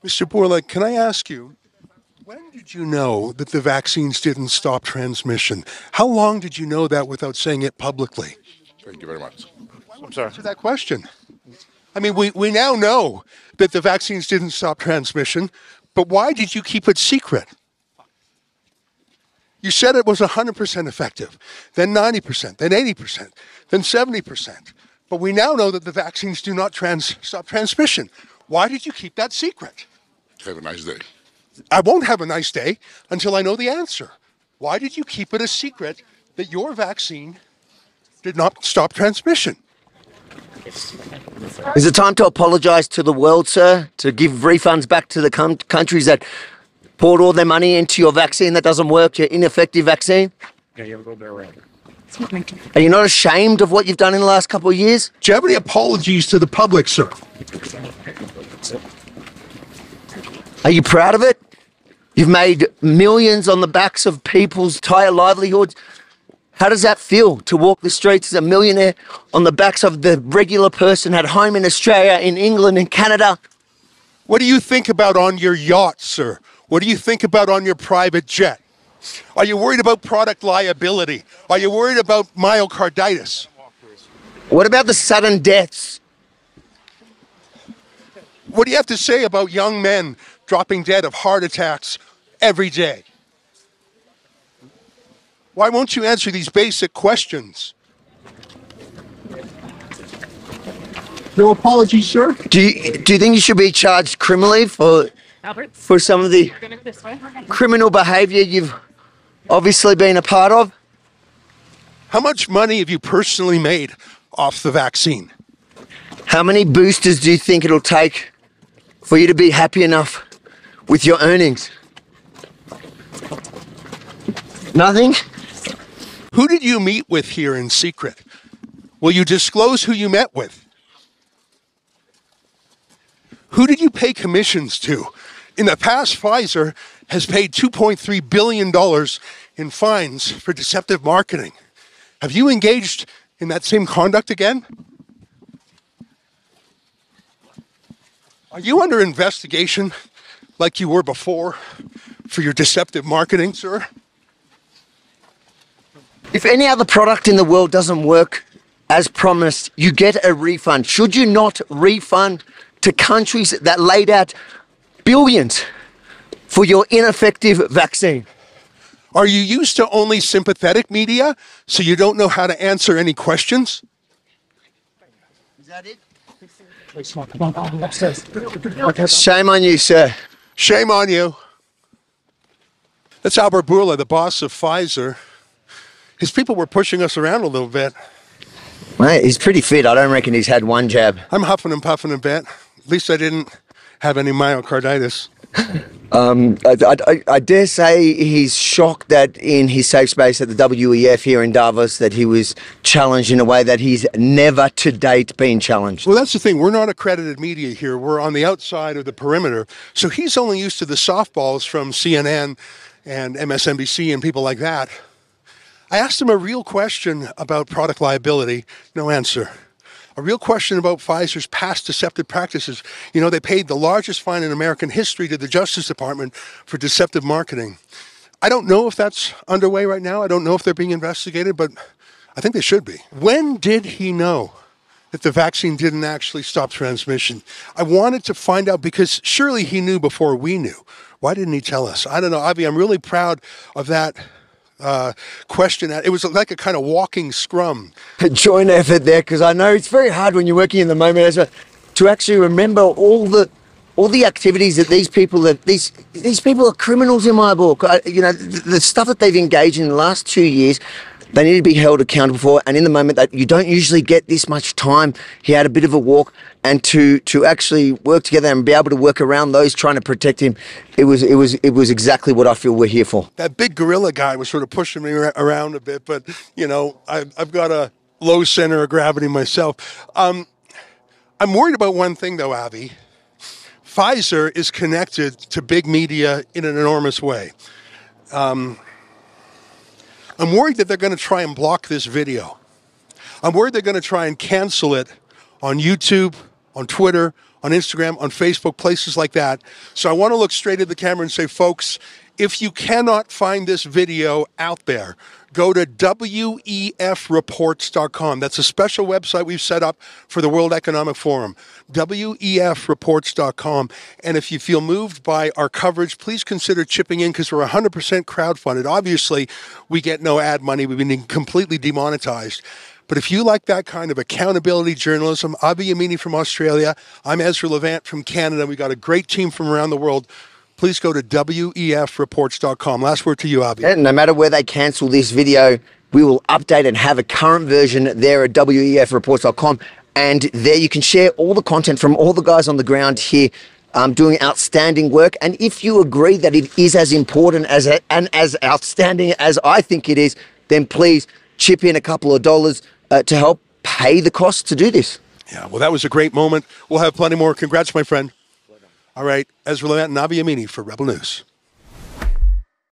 Mr. Bourla, can I ask you, when did you know that the vaccines didn't stop transmission? How long did you know that without saying it publicly? Thank you very much. I'm sorry. Answer that question. I mean, we now know that the vaccines didn't stop transmission, but why did you keep it secret? You said it was 100% effective, then 90%, then 80%, then 70%. But we now know that the vaccines do not stop transmission. Why did you keep that secret? Have a nice day. I won't have a nice day until I know the answer. Why did you keep it a secret that your vaccine did not stop transmission? Is it time to apologise to the world, sir? To give refunds back to the countries that poured all their money into your vaccine that doesn't work, your ineffective vaccine? Yeah, you have a little bit around. Are you not ashamed of what you've done in the last couple of years? Do you have any apologies to the public, sir? Are you proud of it? You've made millions on the backs of people's entire livelihoods. How does that feel to walk the streets as a millionaire on the backs of the regular person at home in Australia, in England, in Canada? What do you think about on your yacht, sir? What do you think about on your private jet? Are you worried about product liability? Are you worried about myocarditis? What about the sudden deaths? What do you have to say about young men dropping dead of heart attacks every day? Why won't you answer these basic questions? No apologies, sir. Do you think you should be charged criminally for some of the criminal behaviour you've obviously been a part of? How much money have you personally made off the vaccine? How many boosters do you think it'll take for you to be happy enough with your earnings? Nothing? Who did you meet with here in secret? Will you disclose who you met with? Who did you pay commissions to? In the past, Pfizer has paid $2.3 billion in fines for deceptive marketing. Have you engaged in that same conduct again? Are you under investigation like you were before for your deceptive marketing, sir? If any other product in the world doesn't work as promised, you get a refund. Should you not refund to countries that laid out billions for your ineffective vaccine? Are you used to only sympathetic media, so you don't know how to answer any questions? Is that it? Okay. Shame on you, sir. Shame on you. That's Albert Bourla, the boss of Pfizer. His people were pushing us around a little bit. Mate, he's pretty fit. I don't reckon he's had one jab. I'm huffing and puffing a bit. At least I didn't have any myocarditis. I dare say he's shocked that in his safe space at the WEF here in Davos that he was challenged in a way that he's never to date been challenged. Well, that's the thing. We're not accredited media here. We're on the outside of the perimeter. So he's only used to the softballs from CNN and MSNBC and people like that. I asked him a real question about product liability. No answer. A real question about Pfizer's past deceptive practices. You know, they paid the largest fine in American history to the Justice Department for deceptive marketing. I don't know if that's underway right now. I don't know if they're being investigated, but I think they should be. When did he know that the vaccine didn't actually stop transmission? I wanted to find out because surely he knew before we knew. Why didn't he tell us? I don't know, Avi, I'm really proud of that question. It was like a kind of walking scrum. A joint effort there, because I know it's very hard when you're working in the moment as well, to actually remember all the activities that these people are criminals in my book. You know, the stuff that they've engaged in the last 2 years, they need to be held accountable for. And in the moment that you don't usually get this much time, he had a bit of a walk, and to actually work together and be able to work around those trying to protect him, it was exactly what I feel we're here for. That big gorilla guy was sort of pushing me around a bit, but you know, I've got a low center of gravity myself. I'm worried about one thing though, Avi. Pfizer is connected to big media in an enormous way. I'm worried that they're going to try and block this video. I'm worried they're going to try and cancel it on YouTube, on Twitter, on Instagram, on Facebook, places like that. So I want to look straight at the camera and say, folks, if you cannot find this video out there, go to wefreports.com. That's a special website we've set up for the World Economic Forum, wefreports.com. And if you feel moved by our coverage, please consider chipping in because we're 100% crowdfunded. Obviously, we get no ad money. We've been completely demonetized. But if you like that kind of accountability journalism, Avi Yamini from Australia, I'm Ezralevantfrom Canada. We got a great team from around the world. Please go to wefreports.com. Last word to you, Avi. And no matter where they cancel this video, we will update and have a current version there at wefreports.com. And there you can share all the content from all the guys on the ground here doing outstanding work. And if you agree that it is as important and as outstanding as I think it is, then please chip in a couple of dollars to help pay the cost to do this. Yeah, well, that was a great moment. We'll have plenty more. Congrats, my friend. All right, EzralevantAvi Albert Bourla for Rebel News.